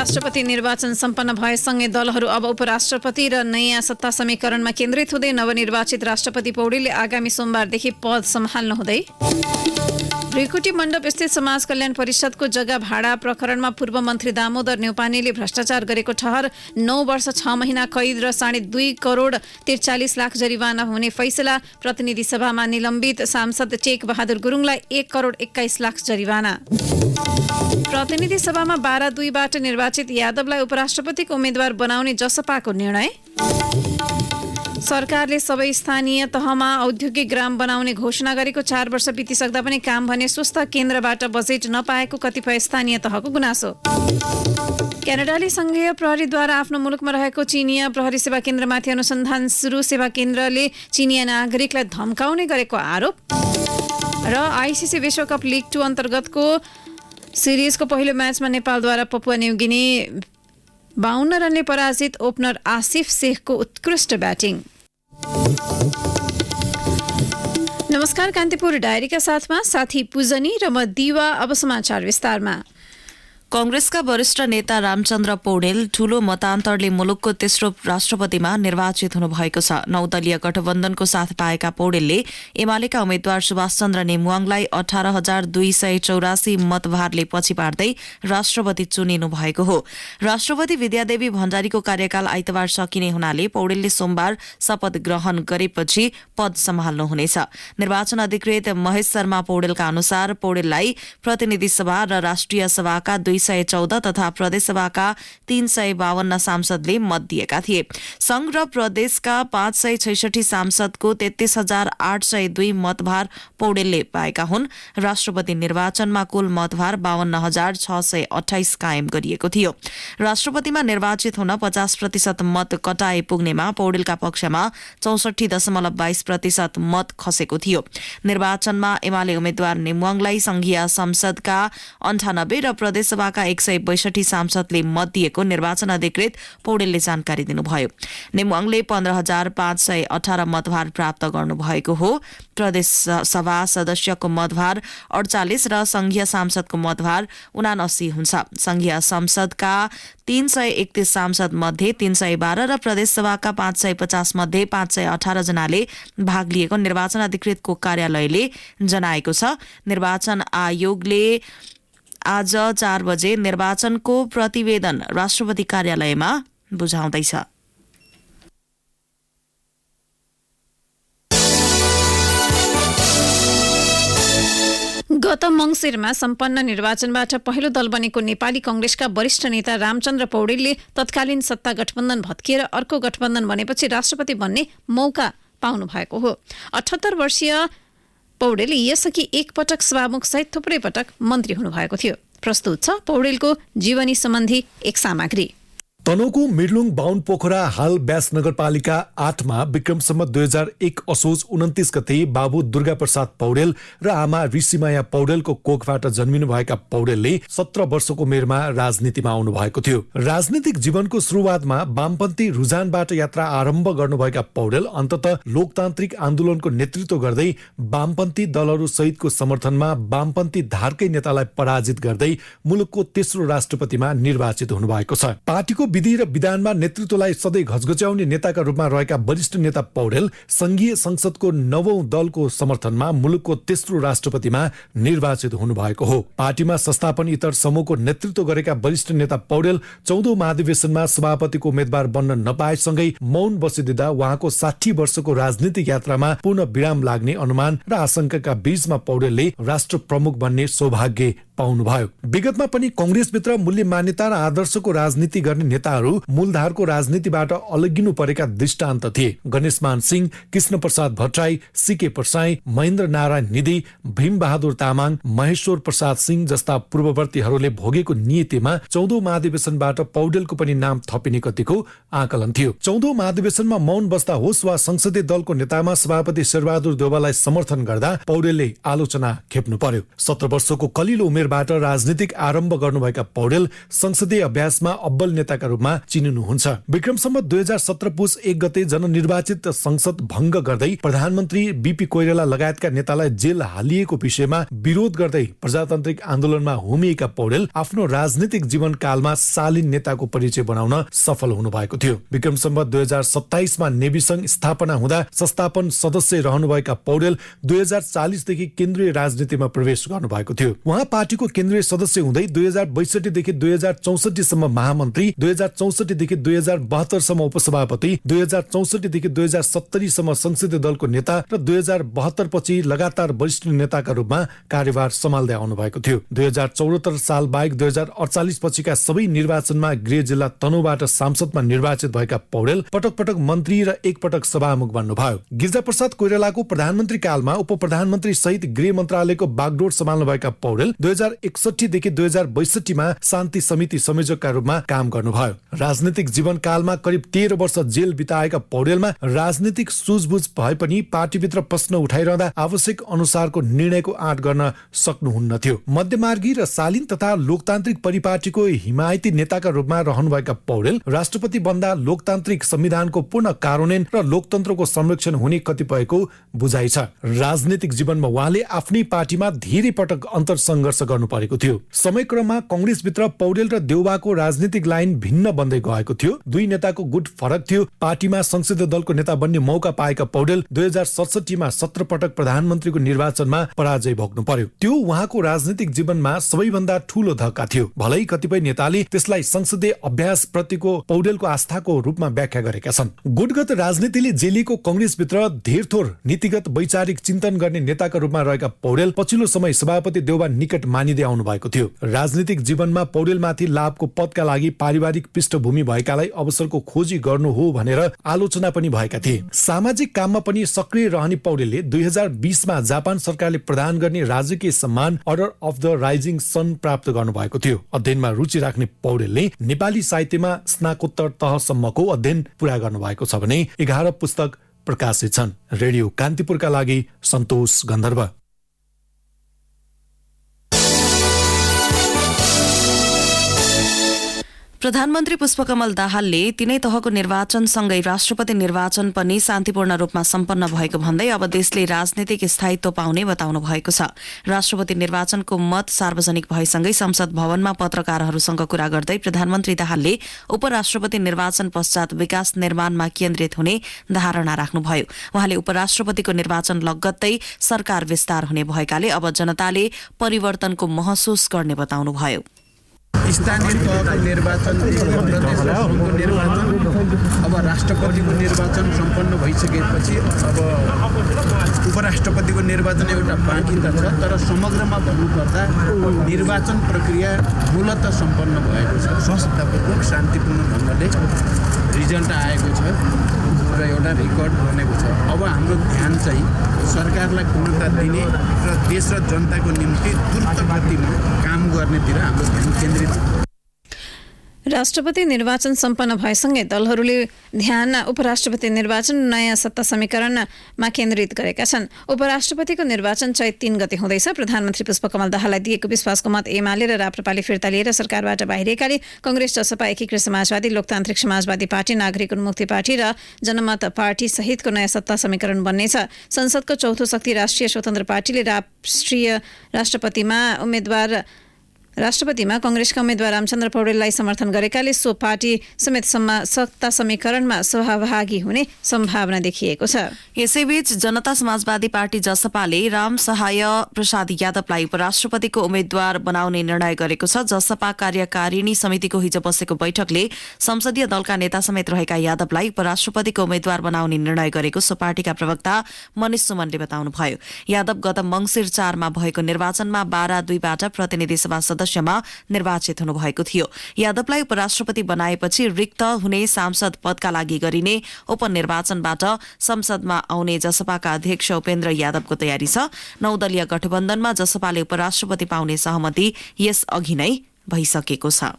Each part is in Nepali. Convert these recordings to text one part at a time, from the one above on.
राष्ट्रपति निर्वाचन सम्पन्न भएसँगै दलहरू अब उपराष्ट्रपति र नयाँ सत्ता समीकरणमा केन्द्रित हुँदै नवनिर्वाचित राष्ट्रपति पौडेलले आगामी सोमबारदेखि पद सम्हाल्नु हुँदै भृकुटी मण्डप स्थित समाज कल्याण परिषदको जग्गा भाडा प्रकरणमा पूर्व मन्त्री दामोदर न्यौपानेले भ्रष्टाचार गरेको ठहर 9 वर्ष 6 महिना कैद र 2.5 करोड 43 लाख जरिवाना हुने फैसला प्रतिनिधि सभामा निलम्बित सांसद टेक बहादुर गुरुङलाई 1 करोड 21 लाख जरिवाना प्रतिनिधि सभामा 12-2बाट निर्वाचित यादवलाई उपराष्ट्रपतिको उम्मेद्वार बनाउने जसपाको निर्णय सरकारले सबै स्थानीय तहमा औद्योगिक ग्राम बनाउने घोषणा गरेको 4 वर्ष बितिसक्दा पनि काम भने सुस्त केन्द्रबाट बजेट नपाएको कतिपय स्थानीय तहको गुनासो क्यानाडाले संघीय प्रहरीद्वारा आफ्नो मुलुकमा रहेको चिनिया प्रहरी सेवा केन्द्रमाथि अनुसन्धान सुरु सेवा केन्द्रले चिनिया नागरिकलाई धम्काउने गरेको आरोप र आइसिसी विश्वकप लिग 2 अन्तर्गतको सिरिजको पहिलो म्याचमा नेपालद्वारा पपुवा न्युगिनी 52 रनले पराजित ओपनर आसिफ शेखको उत्कृष्ट ब्याटिङ। नमस्कार, कान्तिपुर डायरीका साथमा साथी पूजनी र म दिवा। अब समाचार विस्तारमा। कांग्रेसका वरिष्ठ नेता रामचन्द्र पौडेल ठूलो मतान्तरले मुलुकको तेस्रो राष्ट्रपतिमा निर्वाचित हुनुभएको छ। 9 दलीय गठबन्धनको साथ पाएका पौडेलले एमालेका उम्मेद्वार सुभाष चन्द्र नेमुवाङलाई 18,284 मतभारले पछि पार्दै राष्ट्रपति चुनिनु भएको हो। राष्ट्रपति विद्यादेवी भण्डारीको कार्यकाल आइतबार सकिने हुनाले पौडेलले सोमबार शपथ ग्रहण गरेपछि पद सम्हाल्नुहुनेछ। निर्वाचन अधिकृत महेश शर्मा पौडेलका अनुसार पौडेललाई प्रतिनिधि सभा र राष्ट्रिय सभाका 214 तथा प्रदेशसभाका 352 सांसदले मत दिएका थिए। संघ र प्रदेशका 566 सांसदको 33,802 मतभार पौडेलले पाएका हुन्। राष्ट्रपति निर्वाचनमा कुल मतभार 52,628 कायम गरिएको थियो। राष्ट्रपतिमा निर्वाचित हुन 50% मत कटाए पुग्नेमा पौडेलका पक्षमा 64.22% मत खसेको थियो। निर्वाचनमा एमाले उम्मेद्वार नेमुवाङलाई संघीय संसदका 98 र प्रदेशसभाका 162 सांसदले मत दिएको निर्वाचन अधिकृत पौडेलले जानकारी दिनुभयो। नेमुवाङले 15,518 मतभार प्राप्त गर्नुभएको हो। प्रदेश सभा सदस्यको मतभार 48 र संघीय सांसदको मतभार 79 हुन्छ। संघीय संसदका 331 सांसद मध्ये 312 र प्रदेशसभाका 550 मध्ये 518 जनाले भाग लिएको निर्वाचन अधिकृतको कार्यालयले जनाएको छ। निर्वाचन आयोगले आज 4 बजे निर्वाचनको प्रतिवेदन राष्ट्रपति कार्यालयमा बुझाउँदैछ। गत मंसिरमा सम्पन्न निर्वाचनबाट पहिलो दल बनेको नेपाली कांग्रेसका वरिष्ठ नेता रामचन्द्र पौडेलले तत्कालीन सत्ता गठबन्धन भत्किएर अर्को गठबन्धन बनेपछि राष्ट्रपति बन्ने मौका पाउनु भएको हो। 78 वर्षीय पौडेल यसअघि एक पटक सभामुख सहित थुप्रै पटक मन्त्री हुनुभएको थियो। प्रस्तुत छ पौडेलको जीवनी सम्बन्धी एक सामग्री। तनहुँको मिर्लुङ बाहुन पोखरा हाल ब्यास नगरपालिका 8 मा विक्रम सम्वत 2001 असोज 29 गते बाबु दुर्गा प्रसाद पौडेल र आमा ऋषिमाया पौडेलको कोखबाट जन्मिनु भएका पौडेलले 17 वर्षको उमेरमा राजनीतिमा आउनु भएको थियो। राजनीतिक जीवनको सुरुवातमा वामपन्थी रुझानबाट यात्रा आरम्भ गर्नुभएका पौडेल अन्ततः लोकतान्त्रिक आन्दोलनको नेतृत्व गर्दै वामपन्थी दलहरू सहितको समर्थनमा वामपन्थी धारकै नेतालाई पराजित गर्दै मुलुकको तेस्रो राष्ट्रपतिमा निर्वाचित हुनुभएको छ। पार्टीको विधि र विधानमा नेतृत्वलाई सधैँ घचघच्याउने नेताका रूपमा रहेका वरिष्ठ नेता पौडेल संघीय संसदको 9औं दलको समर्थनमा मुलुकको तेस्रो राष्ट्रपतिमा निर्वाचित हुनुभएको हो। पार्टीमा संस्थापन इतर समूहको नेतृत्व गरेका वरिष्ठ नेता पौडेल 14औं महाधिवेशनमा सभापतिको उम्मेद्वार बन्न नपाएसँगै मौन बसिदिँदा उहाँको 60 वर्षको राजनीतिक यात्रामा पूर्ण विराम लाग्ने अनुमान र आशंकाका बीचमा पौडेलले राष्ट्र प्रमुख बन्ने सौभाग्य पाउनुभयो। विगतमा पनि कांग्रेसभित्र मूल्य मान्यता र आदर्शको राजनीति गर्ने नेताहरू मूलधारको राजनीतिबाट अलगिनु परेका दृष्टान्त थिए। गणेशमान सिंह, कृष्ण प्रसाद भट्टराई, सीके प्रसाई, महेन्द्र नारायण निधि, भीम बहादुर तामाङ, महेश्वर प्रसाद सिंह जस्ता पूर्ववर्तीहरूले भोगेको नीतिमा 14औं महाधिवेशनबाट पौडेलको पनि नाम थपिने कतिको आकलन थियो। 14औं महाधिवेशनमा मौन बस्दा होस् वा संसदीय दलको नेतामा सभापति शेरबहादुर देउवालाई समर्थन गर्दा पौडेलले आलोचना खेप्नु पर्यो। 17 वर्षको कलिलो उमेर उमेरबाट राजनीतिक आरम्भ गर्नुभएका पौडेल संसदीय अभ्यासमा अब्बल नेताका रूपमा चिनिनुहुन्छ। विक्रम सम्वत 2017 पुस 1 गते जननिर्वाचित संसद भङ्ग गर्दै प्रधानमन्त्री बीपी कोइराला लगायतका नेतालाई जेल हालिएको विषयमा विरोध गर्दै प्रजातान्त्रिक आन्दोलनमा होमिएका पौडेल आफ्नो राजनीतिक जीवन कालमा शालीन नेताको परिचय बनाउन सफल हुनुभएको थियो। विक्रम सम्वत 2027 मा नेवी संघ स्थापना हुँदा संस्थापन सदस्य रहनुभएका पौडेल 2040 देखि केन्द्रीय राजनीतिमा प्रवेश गर्नुभएको थियो। उहाँ पार्टीको केन्द्रीय सदस्य हुँदै 2062 देखि 2064 सम्म महामन्त्री, 2064 देखि 2072 सम्म उपसभापति, 2064 देखि 2070 सम्म संसदीय दलको नेता र 2072 पछि लगातार वरिष्ठ नेताका रूपमा कार्यभार सम्हाल्दै आउनु भएको थियो। 2074 साल बाहेक 2048 पछिका सबै निर्वाचनमा गृह जिल्ला तनहुँबाट सांसदमा निर्वाचित भएका पौडेल पटक पटक मन्त्री र एकपटक सभामुख बन्नुभयो। गिरिजाप्रसाद कोइरालाको प्रधानमन्त्री कालमा उप प्रधानमन्त्री सहित गृह मन्त्रालयको बागडोर सम्हाल्नुभएका पौडेल 2061 देखि 2062 मा शान्ति समिति संयोजकका रूपमा काम गर्नुभयो। राजनीतिक जीवन कालमा करिब 13 वर्ष जेल बिताएका पौडेलमा राजनीतिक सुझबुझ भए पनि पार्टीभित्र प्रश्न उठाइरहँदा आवश्यक अनुसारको निर्णयको आँट गर्न सक्नुहुन्न थियो। मध्यमार्गी र शालीन तथा लोकतान्त्रिक परिपाटीको हिमायती नेताका रूपमा रहनुभएका पौडेल राष्ट्रपति बन्दा लोकतान्त्रिक संविधानको पूर्ण कार्यान्वयन र लोकतन्त्रको संरक्षण हुने कतिपयको बुझाइ छ। राजनीतिक जीवनमा उहाँले आफ्नै पार्टीमा धेरै पटक अन्तरसङ्घर्ष गर्नु परेको थियो। समयक्रममा कंग्रेसभित्र पौडेल र देउबाको राजनीतिक लाइन भिन्न बन्दै गएको थियो। दुई नेताको गुट फरक थियो। पार्टीमा संसदीय दलको नेता बन्ने मौका पाएका पौडेल 2067 मा 17 पटक प्रधानमन्त्रीको निर्वाचनमा पराजय भोग्नु पर्यो। त्यो उहाँको राजनीतिक जीवनमा सबैभन्दा ठूलो धक्का थियो। भलै कतिपय नेताले त्यसलाई संसदीय अभ्यास प्रतिको पौडेलको आस्थाको रूपमा व्याख्या गरेका छन्। गुटगत राजनीतिले जेलिएको कंग्रेसभित्र धेरथोर नीतिगत वैचारिक चिन्तन गर्ने नेताका रूपमा रहेका पौडेल पछिल्लो समय सभापति देउबा निकट मानिँदै आउनु भएको थियो। राजनीतिक जीवनमा पौडेलमाथि लाभको पदका लागि पारिवारिक पृष्ठभूमि भएकालाई अवसरको खोजी गर्नु हो भनेर आलोचना पनि भएका थिए। सामाजिक काममा पनि सक्रिय रहने पौडेलले 2020 मा जापान सरकारले प्रदान गर्ने राजकीय सम्मान अर्डर अफ द राइजिङ सन प्राप्त गर्नुभएको थियो। अध्ययनमा रुचि राख्ने पौडेलले नेपाली साहित्यमा स्नाकोत्तर तहसम्मको अध्ययन पूरा गर्नुभएको छ भने 11 पुस्तक प्रकाशित छन्। रेडियो कान्तिपुरका लागि सन्तोष गन्धर्व। प्रधानमन्त्री पुष्पकमल दाहालले तीनै तहको निर्वाचनसँगै राष्ट्रपति निर्वाचन पनि शान्तिपूर्ण रूपमा सम्पन्न भएको भन्दै अब देशले राजनीतिक स्थायित्व पाउने बताउनु भएको छ। राष्ट्रपति निर्वाचनको मत सार्वजनिक भएसँगै संसद भवनमा पत्रकारहरूसँग कुरा गर्दै प्रधानमन्त्री दाहालले उपराष्ट्रपति निर्वाचन पश्चात विकास निर्माणमा केन्द्रित हुने धारणा राख्नुभयो। उहाँले उपराष्ट्रपतिको निर्वाचन लगत्तै सरकार विस्तार हुने भएकाले अब जनताले परिवर्तनको महसुस गर्ने बताउनुभयो। स्थानीय तहको निर्वाचन, प्रदेशको निर्वाचन, अब राष्ट्रपतिको निर्वाचन सम्पन्न भइसकेपछि अब उपराष्ट्रपतिको निर्वाचन एउटा बाँकी त छ, तर समग्रमा भन्नुपर्दा निर्वाचन प्रक्रिया मूलत सम्पन्न भएको छ। स्वस्थतापूर्वक शान्तिपूर्ण ढङ्गले रिजल्ट आएको छ र एउटा रेकर्ड बनेको छ। अब हाम्रो ध्यान चाहिँ सरकारलाई पूर्णता दिने र देश र जनताको निम्ति द्रुत गतिमा काम गर्नेतिर हाम्रो ध्यान केन्द्रित। राष्ट्रपति निर्वाचन सम्पन्न भएसँगै दलहरूले ध्यान उपराष्ट्रपति निर्वाचन नयाँ सत्ता समीकरणमा केन्द्रित गरेका छन्। उपराष्ट्रपतिको निर्वाचन चैत 3 गते हुँदैछ। प्रधानमन्त्री पुष्पकमल दाहाललाई दिएको विश्वासको मत एमाले र राप्रपाले फिर्ता लिएर सरकारबाट बाहिरिएकाले कंग्रेस, जसपा, एकीकृत समाजवादी, लोकतान्त्रिक समाजवादी पार्टी, नागरिक उन्मुक्ति पार्टी र जनमत पार्टी सहितको नयाँ सत्ता समीकरण बन्नेछ। संसदको चौथो शक्ति राष्ट्रिय स्वतन्त्र पार्टीले राष्ट्रपतिमा कंग्रेसका उम्मेद्वार रामचन्द्र पौडेललाई समर्थन गरेकाले सो पार्टी समेत सत्ता समीकरणमा सहभागी हुने सम्भावना देखिएको छ। यसैबीच जनता समाजवादी पार्टी जसपाले राम सहाय प्रसाद यादवलाई उपराष्ट्रपतिको उम्मेद्वार बनाउने निर्णय गरेको छ। जसपा कार्यकारिणी समितिको हिजो बसेको बैठकले संसदीय दलका नेता समेत रहेका यादवलाई उपराष्ट्रपतिको उम्मेद्वार बनाउने निर्णय गरेको सो पार्टीका प्रवक्ता मनिष सुमनले बताउनुभयो। यादव गत मंसिर 4 मा भएको निर्वाचनमा 12-2बाट प्रतिनिधि सभा सदस्यमा निर्वाचित हुनुभएको थियो। यादवलाई उपराष्ट्रपति बनाएपछि रिक्त हुने सांसद पदका लागि गरिने उपनिर्वाचनबाट संसदमा आउने जसपाका अध्यक्ष उपेन्द्र यादवको तयारी छ। 9 दलीय गठबन्धनमा जसपाले उपराष्ट्रपति पाउने सहमति यस अघि नै भइसकेको छ।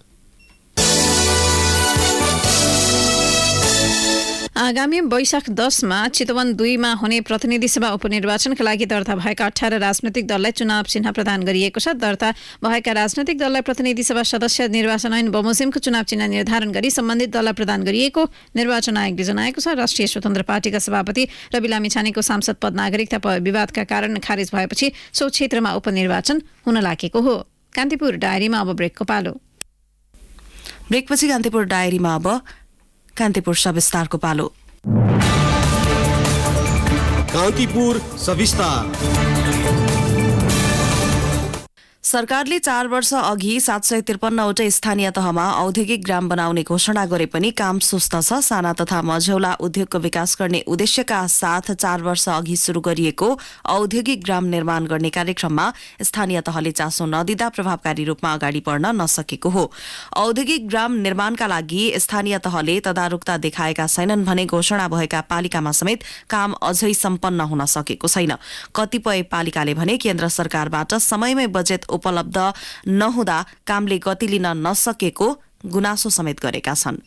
आगामी वैशाख 10 मा चितवन 2 मा हुने प्रतिनिधि सभा उपनिर्वाचनका लागि दर्ता भएका 18 राजनैतिक दललाई चुनाव चिन्ह प्रदान गरिएको छ। दर्ता भएका राजनैतिक दललाई प्रतिनिधि सभा सदस्य निर्वाचन ऐन बमोजिमको चुनाव चिन्ह निर्धारण गरी सम्बन्धित दललाई प्रदान गरिएको निर्वाचन आयोगले जनाएको छ। राष्ट्रिय स्वतन्त्र पार्टीका सभापति रवि लामिछानेको सांसद पद नागरिकता विवादका कारण खारेज भएपछि सो क्षेत्रमा उपनिर्वाचन हुन लागेको हो। कान्तिपुर डायरीमा अब ब्रेकको पालो। ब्रेकपछि कान्तिपुर डायरीमा अब कान्तिपुर सविस्तारको पालो। कान्तिपुर सविस्तार। सरकारले 4 वर्ष अघि 753वटा स्थानीय तहमा औद्योगिक ग्राम बनाउने घोषणा गरे पनि काम सुस्त छ। साना तथा मझौला उद्योगको विकास गर्ने उद्देश्यका साथ 4 वर्ष अघि शुरू गरिएको औद्योगिक ग्राम निर्माण गर्ने कार्यक्रममा स्थानीय तहले चासो नदिँदा प्रभावकारी रूपमा अगाडि बढ्न नसकेको हो। औद्योगिक ग्राम निर्माणका लागि स्थानीय तहले तदारुकता देखाएका छैनन् भने घोषणा भएका पालिकामा समेत काम अझै सम्पन्न हुन सकेको छैन। कतिपय पालिकाले भने केन्द्र सरकारबाट समयमै बजेट उपलब्ध नहुँदा कामले गति लिन नसकेको गुनासो समेत गरेका छन्।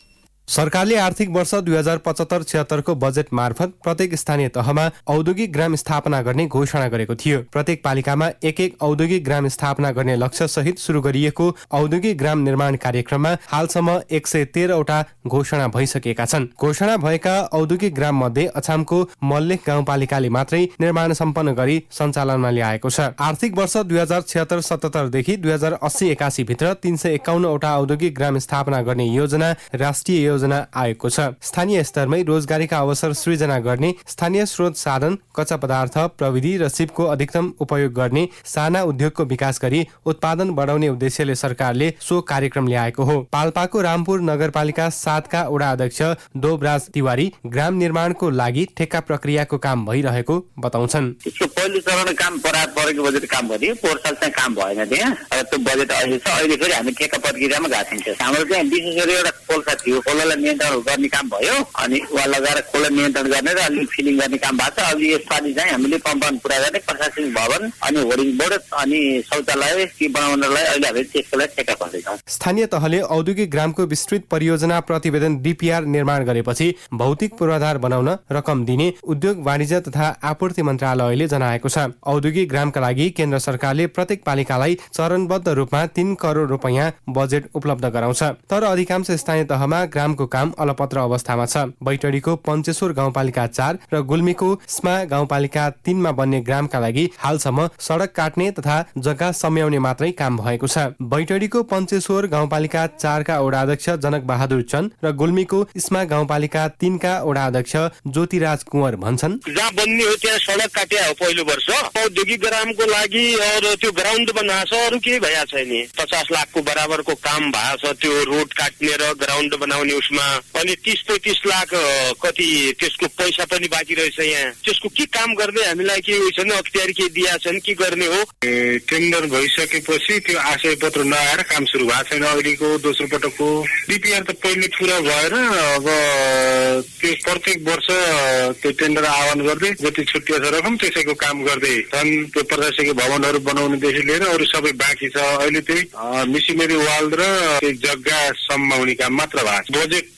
सरकारले आर्थिक वर्ष 2075-76 को बजेट मार्फत प्रत्येक स्थानीय तहमा औद्योगिक ग्राम स्थापना गर्ने घोषणा गरेको थियो। प्रत्येक पालिकामा एक औद्योगिक ग्राम स्थापना गर्ने लक्ष्य सहित शुरू गरिएको औद्योगिक ग्राम निर्माण कार्यक्रममा हालसम्म 113वटा घोषणा भइसकेका छन्। घोषणा भएका औद्योगिक ग्राम मध्ये अछामको मल्लेख गाउँपालिकाले मात्रै निर्माण सम्पन्न गरी सञ्चालनमा ल्याएको छ। आर्थिक वर्ष 2076-77 देखि 2080-81 भित्र 351वटा औद्योगिक ग्राम स्थापना गर्ने योजना राष्ट्रिय योजना आएको छ। स्थानीय स्तरमै रोजगारीका अवसर सृजना गर्ने, स्थानीय स्रोत साधन, कच्चा पदार्थ, प्रविधि र सिपको अधिकतम उपयोग गर्ने, साना उद्योगको विकास गरी उत्पादन बढाउने उद्देश्यले सरकारले सो कार्यक्रम ल्याएको हो। पाल्पाको रामपुर नगरपालिका 7 का वडा अध्यक्ष दोबराज तिवारी ग्राम निर्माणको लागि ठेक्का प्रक्रियाको काम भइरहेको बताउँछन्। त्यसको पहिलो चरण काम परेको बजेट काम गरियो, पोहोर साल चाहिँ काम भएन त्यहाँ। त्यो बजेट अहिले छ, अहिले फेरि हामी ठेक्का प्रक्रियामा गएको छौँ। हाम्रो चाहिँ विशेष गरी एउटा खोल्सा थियो, खोलालाई नियन्त्रण गर्ने काम भयो अनि उहाँ लगाएर खोला नियन्त्रण गर्ने र अलिक फिलिङ गर्ने काम भएको छ। अब यसपालि चाहिँ हामीले पम्पन पुरा गर्ने प्रशासनिक भवन अनि होर्डिङ बोर्ड अनि शौचालय के बनाउनलाई अहिले हामी त्यसको लागि ठेक्का पर्दैछौँ। स्थानीय तहले औद्योगिक ग्रामको विस्तृत परियोजना प्रतिवेदन DPR निर्माण गरेपछि भौतिक पूर्वाधार बनाउन रकम दिने उद्योग वाणिज्य तथा आपूर्ति मन्त्रालयले जनाएको छ। औद्योगिक ग्रामका लागि केन्द्र सरकारले प्रत्येक पालिकालाई चरणबद्ध रूपमा 3 करोड रुपैयाँ बजेट उपलब्ध गराउँछ। तर अधिकांश स्थानीय तहमा ग्रामको काम अलपत्र अवस्थामा छ। बैतडीको पञ्चेश्वर गाउँपालिका 4 र गुल्मीको स्मा गाउँपालिका 3 मा बन्ने ग्रामका लागि हालसम्म सडक काट्ने तथा जग्गा सम्याउने मात्रै काम भएको छ। बैतडीको पञ्चेश्वर गाउँपालिका 4 का वडा अध्यक्ष जनक बहादुर चन्द र गुल्मीको स्मा गाउँपालिका 3 का वडा अध्यक्ष ज्योतिराज कुँवर भन्छन्, जहाँ बन्ने हो त्यहाँ सडक काट्या हो पहिलो वर्ष। औद्योगिक ग्रामको लागि और त्यो ग्राउन्ड बनाएको छ, अरू केही भएको छैन। 50 लाखको बराबरको काम भएको छ त्यो रोड काट्ने र ग्राउन्ड बनाउने उसमा। अनि 30-35 लाख कति त्यसको पैसा पनि बाँकी रहेछ यहाँ। त्यसको के काम गर्ने हामीलाई के उयो छैन, अख्तियार के दिया छन्, के गर्ने हो। टेन्डर भइसकेपछि त्यो आशय पत्र नआएर काम सुरु भएको छैन। अहिलेको दोस्रो पटकको DPR त पहिले पुरा भएर अब त्यो प्रत्येक वर्ष त्यो टेन्डर आह्वान गर्दै जति छुट्टिएको छ रकम त्यसैको काम गर्दै छन्। त्यो प्रशासकीय भवनहरू बनाउनेदेखि लिएर अरू सबै बाँकी छ। अहिले त्यही मिसिनरी वाल र जग्गा सम्माउने काम मात्र भएको छ। बजेट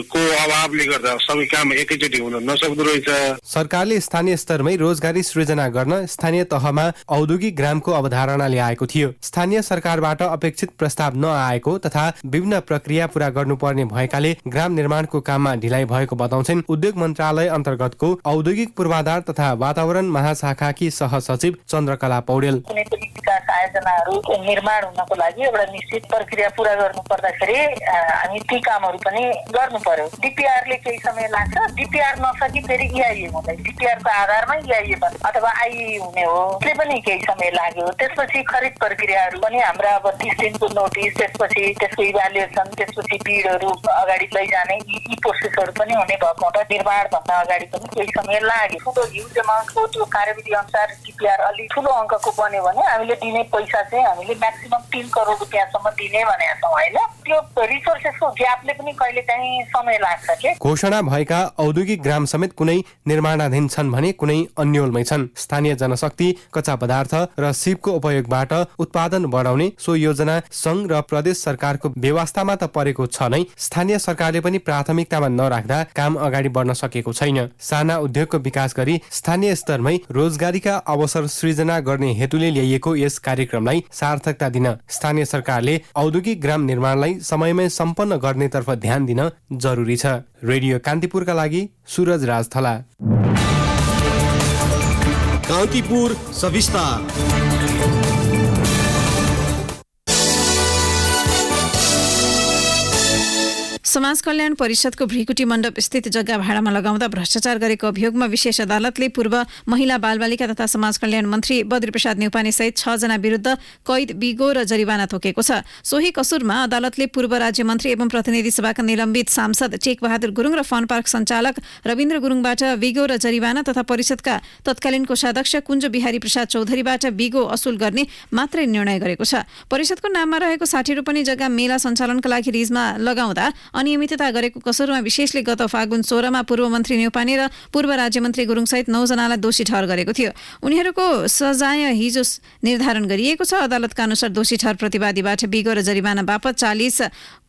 को अभावले गर्दा सबै काम एकैचोटि हुन नसक्दो रहेछ। सरकारले स्थानीय स्तरमै रोजगारी सृजना गर्न स्थानीय तहमा औद्योगिक ग्रामको अवधारणा ल्याएको थियो। स्थानीय सरकारबाट अपेक्षित प्रस्ताव नआएको तथा विभिन्न प्रक्रिया पूरा गर्नुपर्ने भएकाले ग्राम निर्माणको काममा ढिलाइ भएको बताउँछन् उद्योग मन्त्रालय अन्तर्गतको औद्योगिक पूर्वाधार तथा वातावरण महाशाखाकी सहसचिव चन्द्रकला पौडेल। कुनै पनि विकास आयोजनाहरू निर्माण हुनको लागि एउटा निश्चित प्रक्रिया पूरा गर्नु पर्दाखेरि हामी ती कामहरू पनि गर्नु पर्यो। DPR ले केही समय लाग्छ। DPR नसकी फेरि EIA हुँदैन। DPR को आधारमा EIA बन्छ अथवा IE हुने हो, त्यसले पनि केही समय लाग्यो। त्यसपछि खरिद प्रक्रियाहरू पनि हाम्रा अब 30 दिनको नोटिस, त्यसपछि त्यसको इभ्यालुएसन, त्यसपछि बिडहरू अगाडि लैजाने यी प्रोसेसहरू पनि हुने भएको हुँदा निर्माण भन्दा अगाडि पनि केही समय लाग्यो। ठुलो ह्युज एमाउन्टको त्यो कार्यविधि अनुसार DPR अलिक ठुलो अङ्कको बन्यो भने हामीले दिने पैसा पैसा चाहिँ हामीले म्याक्सिमम 3 करोड रुपियाँसम्म दिने भनेका छौँ होइन। त्यो रिसोर्सेसको ग्यापले पनि कहिलेकाहीँ समय लाग्छ के। घोषणा भएका औद्योगिक ग्राम समेत कुनै निर्माणाधीन छन् भने कुनै अन्यलमै छन्। स्थानीय जनशक्ति, कच्चा पदार्थ र सिपको उपयोगबाट उत्पादन बढाउने सो योजना संघ र प्रदेश सरकारको व्यवस्थामा त परेको छ नै, स्थानीय सरकारले पनि प्राथमिकतामा नराख्दा काम अगाडि बढ्न सकेको छैन। साना उद्योगको विकास गरी स्थानीय स्तरमै रोजगारीका अवसर सृजना गर्ने हेतुले ल्याइएको यस कार्यक्रमलाई सार्थकता दिन स्थानीय सरकारले औद्योगिक ग्राम निर्माणलाई समयमै सम्पन्न गर्नेतर्फ ध्यान दिन जरुरी छ। रेडियो कान्तिपुरका लागि सूरज राज थला। कान्तिपुर सविस्तार। समाज कल्याण परिषदको भ्रिकुटी मण्डप स्थित जग्गा भाडामा लगाउँदा भ्रष्टाचार गरेको अभियोगमा विशेष अदालतले पूर्व महिला बालबालिका तथा समाज कल्याण मन्त्री बद्रीप्रसाद न्यौपाने सहित 6 जना विरुद्ध कैद, बिगो र जरिवाना तोकेको छ। सोही कसुरमा अदालतले पूर्व राज्य मन्त्री एवं प्रतिनिधि सभाका निलम्बित सांसद टेक बहादुर गुरुङ र फन पार्क सञ्चालक रविन्द्र गुरुङबाट बिगो र जरिवाना तथा परिषदका तत्कालीन कोषाध्यक्ष कुञ्ज बिहारी प्रसाद चौधरीबाट बिगो असुल गर्ने मात्रै निर्णय गरेको छ। परिषदको नाममा रहेको 60 रोपनी जग्गा मेला सञ्चालनका लागि रिजमा लगाउँदा अनियमितता गरेको कसुरमा विशेषले गत फागुन 16 मा पूर्व मन्त्री न्यौपाने र पूर्व राज्य मन्त्री गुरुङ सहित 9 जनालाई दोषी ठहर गरेको थियो। उनीहरूको सजाय हिजो निर्धारण गरिएको छ। अदालतका अनुसार दोषी ठहर प्रतिवादीबाट बिगो र जरिवाना बापत 40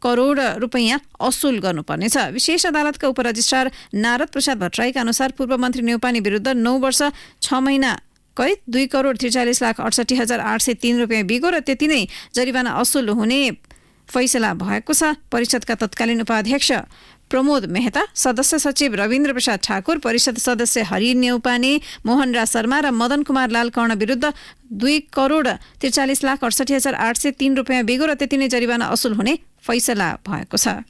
करोड रुपैयाँ असुल गर्नुपर्नेछ। विशेष अदालतका उपरजिस्ट्रार नारद प्रसाद भट्टराईका अनुसार पूर्व मन्त्री न्यौपाने विरुद्ध 9 वर्ष 6 महिना कैद, 2 करोड 43,68,803 रुपैयाँ बिगो र त्यति नै जरिवाना असुल हुने फैसला भएको छ। परिषदका तत्कालीन उपाध्यक्ष प्रमोद मेहता, सदस्य सचिव रविन्द्र प्रसाद ठाकुर, परिषद सदस्य हरि न्यौपाने, मोहनराज शर्मा र मदन कुमार लाल कर्ण विरुद्ध 2 करोड 43,68,803 रुपैयाँ बिगो र त्यति नै जरिवाना असुल हुने फैसला भएको छ।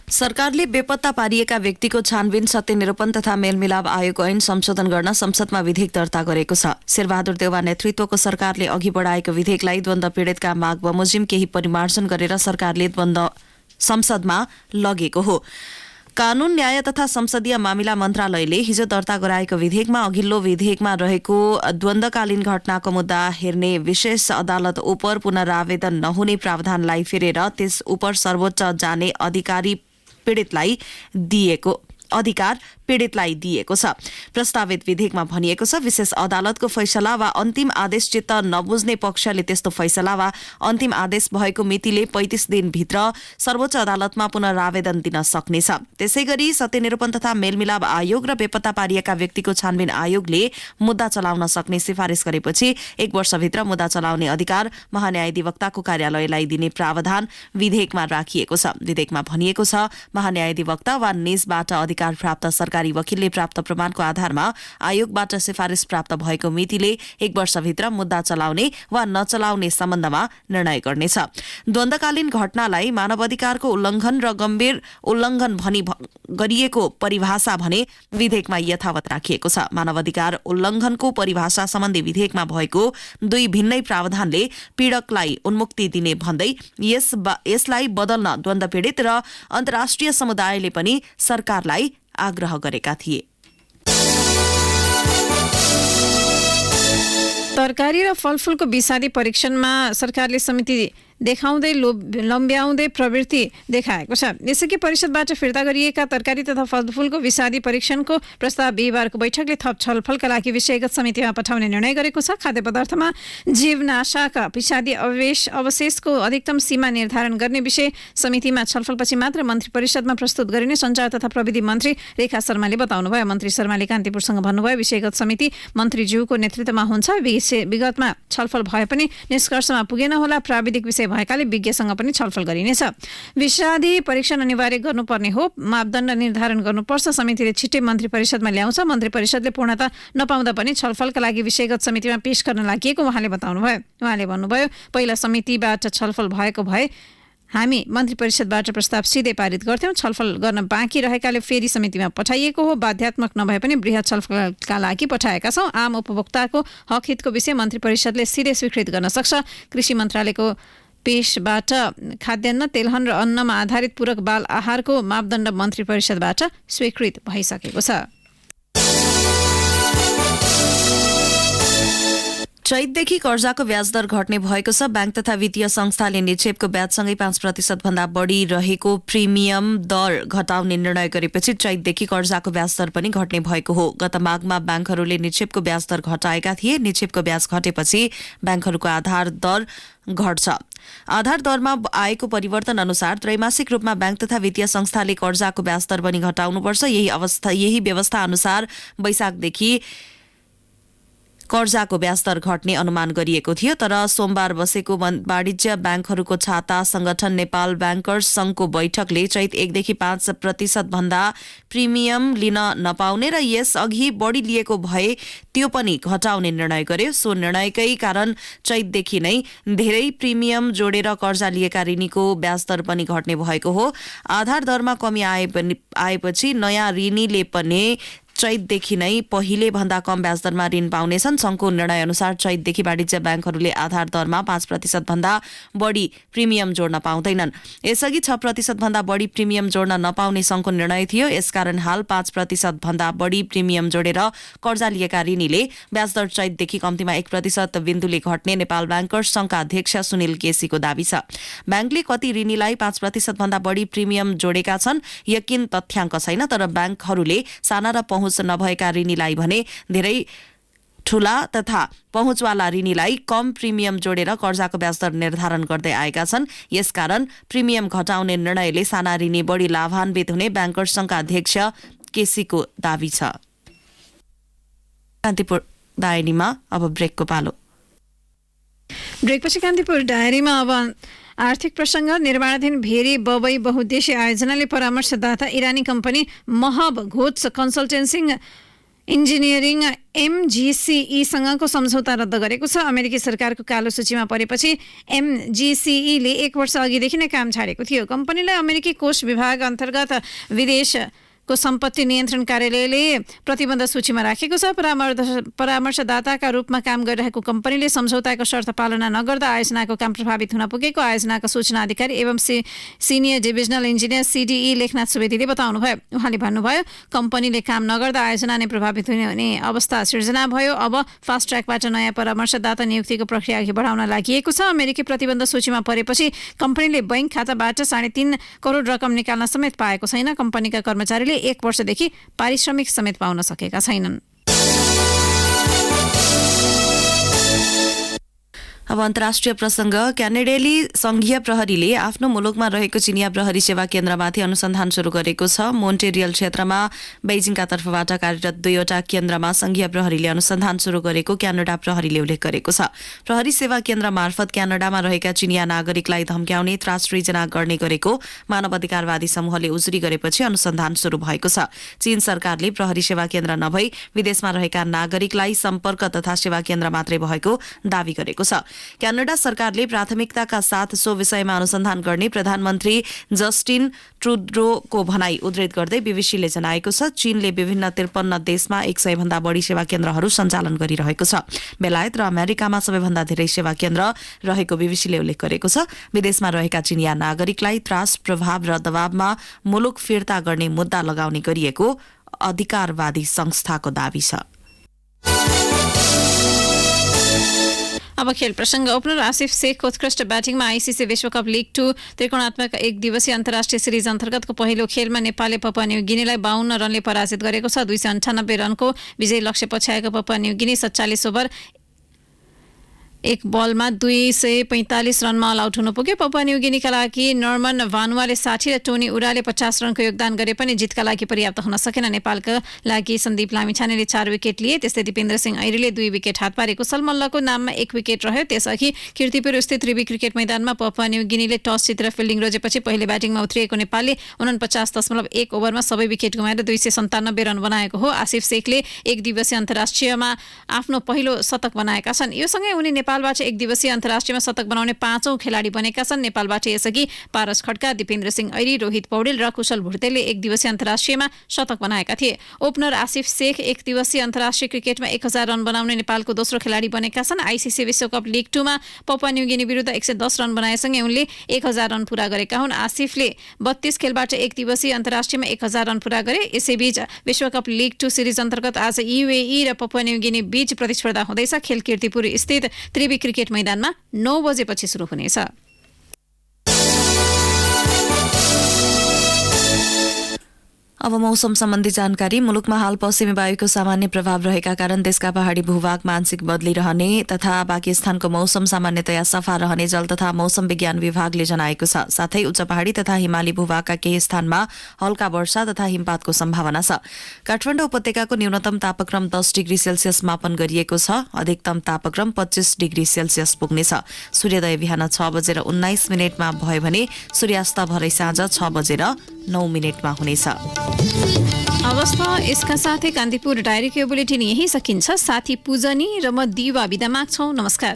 सरकारले बेपत्ता पारिएका व्यक्तिको छानबिन, सत्यनिरूपण तथा मेलमिलाप आयोगको ऐन संशोधन गर्न संसदमा विधेयक दर्ता गरेको छ। शेरबहादुर देउवा नेतृत्वको सरकारले अघि बढाएको विधेयकलाई द्वन्द्व पीडितका माग बमोजिम केही परिमार्जन गरेर सरकारले द्वन्द्व संसदमा लगेको हो। कानून, न्याय तथा संसदीय मामिला मन्त्रालयले हिजो दर्ता गराएको विधेयकमा अघिल्लो विधेयकमा रहेको द्वन्द्वकालीन घटनाको मुद्दा हेर्ने विशेष अदालत उप पुनरावेदन नहुने प्रावधानलाई फेरेर त्यस उप सर्वोच्च जाने अधिकार पीडितलाई दिएको छ। प्रस्तावित विधेयकमा भनिएको छ, विशेष अदालतको फैसला वा अन्तिम आदेश चित्त नबुझ्ने पक्षले त्यस्तो फैसला वा अन्तिम आदेश भएको मितिले 35 दिनभित्र सर्वोच्च अदालतमा पुनरावेदन दिन सक्नेछ। त्यसैगरी सत्यनिरूपण तथा मेलमिलाप आयोग र बेपत्ता पारिएका व्यक्तिको छानबिन आयोगले मुद्दा चलाउन सक्ने सिफारिस गरेपछि 1 वर्षभित्र मुद्दा चलाउने अधिकार महान्यायाधिवक्ताको कार्यालयलाई दिने प्रावधान विधेयकमा राखिएको छ। विधेयकमा भनिएको छ, महान्यायाधिवक्ता वा निजबाट अधिकार प्राप्त सरकारी वकिलले प्राप्त प्रमाणको आधारमा आयोगबाट सिफारिस प्राप्त भएको मितिले 1 वर्षभित्र मुद्दा चलाउने वा नचलाउने सम्बन्धमा निर्णय गर्नेछ। द्वन्द्वकालीन घटनालाई मानवाधिकारको उल्लङ्घन र गम्भीर उल्लङ्घन भनी गरिएको परिभाषा भने विधेयकमा यथावत राखिएको छ। मानवाधिकार उल्लङ्घनको परिभाषा सम्बन्धी विधेयकमा भएको 2 भिन्नै प्रावधानले पीडकलाई उन्मुक्ति दिने भन्दै यसलाई बदल्न द्वन्द्व पीडित र अन्तर्राष्ट्रिय समुदायले पनि सरकारलाई आग्रह गरेका थिए। तरकारी र फलफूलको बिसादी परीक्षणमा सरकारले समिति देखाउँदै लम्ब्याउँदै प्रवृत्ति देखाएको छ। यसअघि परिषदबाट फिर्ता गरिएका तरकारी तथा फलफूलको बिसादी परीक्षणको प्रस्ताव बिहिबारको बैठकले थप छलफलका लागि विषयगत समितिमा पठाउने निर्णय गरेको छ। खाद्य पदार्थमा जीवनाशक बिसादी अवशेषको अधिकतम सीमा निर्धारण गर्ने विषय समितिमा छलफलपछि मात्र मन्त्री परिषदमा प्रस्तुत गरिने सञ्चार तथा प्रविधि मन्त्री रेखा शर्माले बताउनुभयो। मन्त्री शर्माले कान्तिपुरसँग भन्नुभयो, विषयगत समिति मन्त्रीज्यूको नेतृत्वमा हुन्छ। विगतमा छलफल भए पनि निष्कर्षमा पुगेन होला। प्राविधिक विषय भएकाले विज्ञसँग पनि छलफल गरिनेछ। विषादी परीक्षण अनिवार्य गर्नुपर्ने हो, मापदण्ड निर्धारण गर्नुपर्छ। समितिले छिट्टै मन्त्री परिषदमा ल्याउँछ। मन्त्री परिषदले पूर्णता नपाउँदा पनि छलफलका लागि विषयगत समितिमा पेश गर्न लागि उहाँले बताउनुभयो। उहाँले भन्नुभयो, पहिला समितिबाट छलफल भएको भए हामी मन्त्री परिषदबाट प्रस्ताव सिधै पारित गर्थ्यौं। छलफल गर्न बाँकी रहेकाले फेरि समितिमा पठाइएको हो। बाध्यात्मक नभए पनि बृहत छलफलका लागि पठाएका छौं। आम उपभोक्ताको हक हितको विषय मन्त्री परिषदले सिधै स्वीकृत गर्न सक्छ। कृषि मन्त्रालयको पेशबाट खाद्यान्न, तेलहन र अन्नमा आधारित पूरक बाल आहारको मापदण्ड मन्त्री परिषदबाट स्वीकृत भइसकेको छ। चैतदेखि कर्जाको ब्याज दर घट्ने भएको छ। ब्याङ्क तथा वित्तीय संस्थाले निक्षेपको ब्याजसँगै 5% भन्दा बढी रहेको प्रिमियम दर घटाउने निर्णय गरेपछि चैतदेखि कर्जाको ब्याज दर पनि घट्ने भएको हो। गत माघमा ब्याङ्कहरूले निक्षेपको ब्याज दर घटाएका थिए। निक्षेपको ब्याज घटेपछि ब्याङ्कहरूको आधार दर घट्छ। आधार दरमा आएको परिवर्तन अनुसार त्रैमासिक रूपमा ब्याङ्क तथा वित्तीय संस्थाले कर्जाको ब्याज दर पनि घटाउनुपर्छ। यही व्यवस्था अनुसार वैशाखदेखि कर्जाको ब्याज दर घट्ने अनुमान गरिएको थियो। तर सोमबार बसेको वाणिज्य ब्याङ्कहरूको छाता संगठन नेपाल ब्याङ्कर्स संघको बैठकले चैत 1 देखि 5% भन्दा प्रिमियम लिन नपाउने र यसअघि बढी लिएको भए त्यो पनि घटाउने निर्णय गर्यो। सो निर्णयकै कारण चैतदेखि नै धेरै प्रिमियम जोडेर कर्जा लिएका ऋणीको ब्याज दर पनि घट्ने भएको हो। आधार दरमा कमी आएपछि नयाँ ऋणीले पनि चैतदेखि नै पहिले भन्दा कम ब्याज दरमा ऋण पाउनेछन्। संघको निर्णय अनुसार चैतदेखि वाणिज्य ब्याङ्कहरूले आधार दरमा 5% भन्दा बढी प्रिमियम जोड्न पाउँदैनन्। यसअघि 6% भन्दा बढी प्रिमियम जोड्न नपाउने संघको निर्णय थियो। यसकारण हाल 5% भन्दा बढी प्रिमियम जोडेर कर्जा लिएका ऋणीले ब्याज दर चैतदेखि कम्तीमा 1% बिन्दुले घट्ने नेपाल ब्याङ्कर्स संघका अध्यक्ष सुनिल केसीको दावी छ। ब्याङ्कले कति ऋणीलाई 5% भन्दा बढी प्रिमियम जोडेका छन् यकिन तथ्याङ्क छैन। तर ब्याङ्कहरूले साना र पहुँच नभएका ऋणीलाई भने धेरै ठूला तथा पहुँचवाला ऋणीलाई कम प्रिमियम जोडेर कर्जाको ब्याज दर निर्धारण गर्दै आएका छन्। यसकारण प्रिमियम घटाउने निर्णयले साना ऋणी बढी लाभान्वित हुने ब्याङ्कर्स संघका अध्यक्ष केसीको दावी छ। कान्तिपुर डायरीमा अब ब्रेकको पालो। ब्रेकपछि कान्तिपुर डायरीमा अब आर्थिक प्रसंग। निर्माणाधीन भेरी बबई बहुद्देश्य आयोजनाले परामर्शदाता इरानी कम्पनी महब घोट्स कन्सल्टेन्सिङ इन्जिनियरिङ MGCE सँगको सम्झौता रद्द गरेको छ। अमेरिकी सरकारको कालो सूचीमा परेपछि MGCE ले 1 वर्ष अघिदेखि नै काम छाडेको थियो। कम्पनीलाई अमेरिकी कोष विभाग अन्तर्गत विदेशको सम्पत्ति नियन्त्रण कार्यालयले प्रतिबन्ध सूचीमा राखेको छ। परामर्शदाताका रूपमा काम गरिरहेको कम्पनीले सम्झौताको शर्त पालना नगर्दा आयोजनाको काम प्रभावित हुन पुगेको आयोजनाका सूचना अधिकारी एवं senior divisional engineer CDE Lekhnath सुवेदीले बताउनुभयो। उहाँले भन्नुभयो कम्पनीले काम नगर्दा आयोजना नै प्रभावित हुने अवस्था सिर्जना भयो। अब फास्ट ट्र्याकबाट नयाँ परामर्शदाता नियुक्तिको प्रक्रिया अघि बढाउन लागि छ। अमेरिकी प्रतिबन्ध सूचीमा परेपछि कम्पनीले बैंक खाताबाट 3.5 करोड रकम निकाल्न समेत पाएको छैन। कम्पनीका कर्मचारीले 1 वर्षदेखि पारिश्रमिक समेत पाउन सकेका छैनन्। अब अन्तर्राष्ट्रिय प्रसंग। क्यानाडेली संघीय प्रहरीले आफ्नो मुलुकमा रहेको चिनिया प्रहरी सेवा केन्द्रमाथि अनुसन्धान शुरू गरेको छ। मोन्टेरियल क्षेत्रमा बेजिङका तर्फबाट कार्यरत 2वटा केन्द्रमा संघीय प्रहरीले अनुसन्धान शुरू गरेको क्यानाडा प्रहरीले उल्लेख गरेको छ। प्रहरी सेवा केन्द्र मार्फत क्यानाडामा रहेका चिनिया नागरिकलाई धम्क्याउने त्रास सृजना गर्ने गरेको मानव अधिकारवादी समूहले उजुरी गरेपछि अनुसन्धान शुरू भएको छ। चीन सरकारले प्रहरी सेवा केन्द्र नभई विदेशमा रहेका नागरिकलाई सम्पर्क तथा सेवा केन्द्र मात्रै भएको दावी गरेको छ। क्यानाडा सरकारले प्राथमिकताका साथ सो विषयमा अनुसन्धान गर्ने प्रधानमन्त्री जस्टिन ट्रुडोको भनाई उद्धृत गर्दै बीबीसीले जनाएको छ। चीनले विभिन्न 53 देशमा 100 भन्दा बढी सेवा केन्द्रहरू सञ्चालन गरिरहेको छ। बेलायत र अमेरिकामा सबैभन्दा धेरै सेवा केन्द्र रहेको बीबीसीले उल्लेख गरेको छ। विदेशमा रहेका चिनिया नागरिकलाई त्रास, प्रभाव र दबावमा मुलुक फिर्ता गर्ने मुद्दा लगाउने गरिएको अधिकारवादी संस्थाको दावी छ। अब खेल प्रसंग। ओपनर आसिफ शेखको उत्कृष्ट ब्याटिङमा आइसिसी विश्वकप लिग 2 त्रिकोणात्मक 1 दिवसीय अन्तर्राष्ट्रिय सिरिज अन्तर्गतको पहिलो खेलमा नेपालले पपुवा न्युगिनीलाई 52 रनले पराजित गरेको छ। 298 रनको विजयी लक्ष्य पछ्याएको पपुवा न्युगिनी 47 ओभर 1 बलमा 245 रनमा अल आउट हुन पुग्यो। पपुवा न्युगिनीका लागि नर्मन भानुवाले 60 र टोनी उराले 50 रनको योगदान गरे पनि जितका लागि पर्याप्त हुन सकेन। नेपालका लागि सन्दीप लामिछानेले 4 विकेट लिए। त्यस्तै दिपेन्द्र सिंह ऐरीले 2 विकेट हात पारे। कुशल मल्लको नाममा 1 विकेट रह्यो। त्यसअघि कीर्तिपुर स्थित त्रिवी क्रिकेट मैदानमा पपुवा न्युगिनीले टस जितेर फिल्डिङ रोजेपछि पहिले ब्याटिङमा उत्रिएको नेपालले 49.1 ओभरमा सबै विकेट गुमाएर 297 रन बनाएको हो। आसिफ शेखले 1 दिवसीय अन्तर्राष्ट्रियमा आफ्नो पहिलो शतक बनाएका छन्। यो सँगै उनी नेपाल नेपालबाट एक दिवसीय अन्तर्राष्ट्रियमा शतक बनाउने 5औं खेलाडी बनेका छन्। नेपालबाट यसअघि पारस खड्का, दिपेन्द्र सिंह ऐरी, रोहित पौडेल र कुशल भुर्तेलले एक दिवसीय अन्तर्राष्ट्रियमा शतक बनाएका थिए। ओपनर आसिफ शेख एक दिवसीय अन्तर्राष्ट्रिय क्रिकेटमा 1000 रन बनाउने नेपालको दोस्रो खेलाडी बनेका छन्। आइसिसी विश्वकप लिग 2 मा पपुवा न्युगिनी विरुद्ध 110 रन बनाएसँगै उनले 1000 रन पूरा गरेका हुन्। आसिफले 32 खेलबाट एक दिवसीय अन्तर्राष्ट्रियमा 1000 रन पूरा गरे। यसैबीच विश्वकप लिग 2 सिरिज अन्तर्गत आज युएई र पपुवा न्युगिनी बीच प्रतिस्पर्धा हुँदैछ। खेल कीर्तिपुर स्थित त्रिवी क्रिकेट मैदानमा 9 बजेपछि सुरु हुनेछ। अब मौसम सम्बन्धी जानकारी। मुलुकमा हाल पश्चिमी वायुको सामान्य प्रभाव रहेका कारण देशका पहाडी भूभागमा आंशिक बदली रहने तथा बाँकी स्थानको मौसम सामान्यतया सफा रहने जल तथा मौसम विज्ञान विभागले जनाएको छ। साथै उच्च पहाडी तथा हिमाली भूभागका केही स्थानमा हल्का वर्षा तथा हिमपातको सम्भावना छ। काठमाडौँ उपत्यकाको न्यूनतम तापक्रम 10 डिग्री सेल्सियस मापन गरिएको छ। अधिकतम तापक्रम 25 डिग्री सेल्सियस पुग्नेछ। सूर्योदय बिहान 6 बजेर 19 मिनटमा भयो भने सूर्यास्त भरै साँझ 6 बजेर 9 मिनटमा हुनेछ। अवस्था यसका साथै कान्तिपुर डायरीको बुलेटिन यही सकिन्छ। साथी पूजनी र म दिवा बिदा माग्छौं। नमस्कार।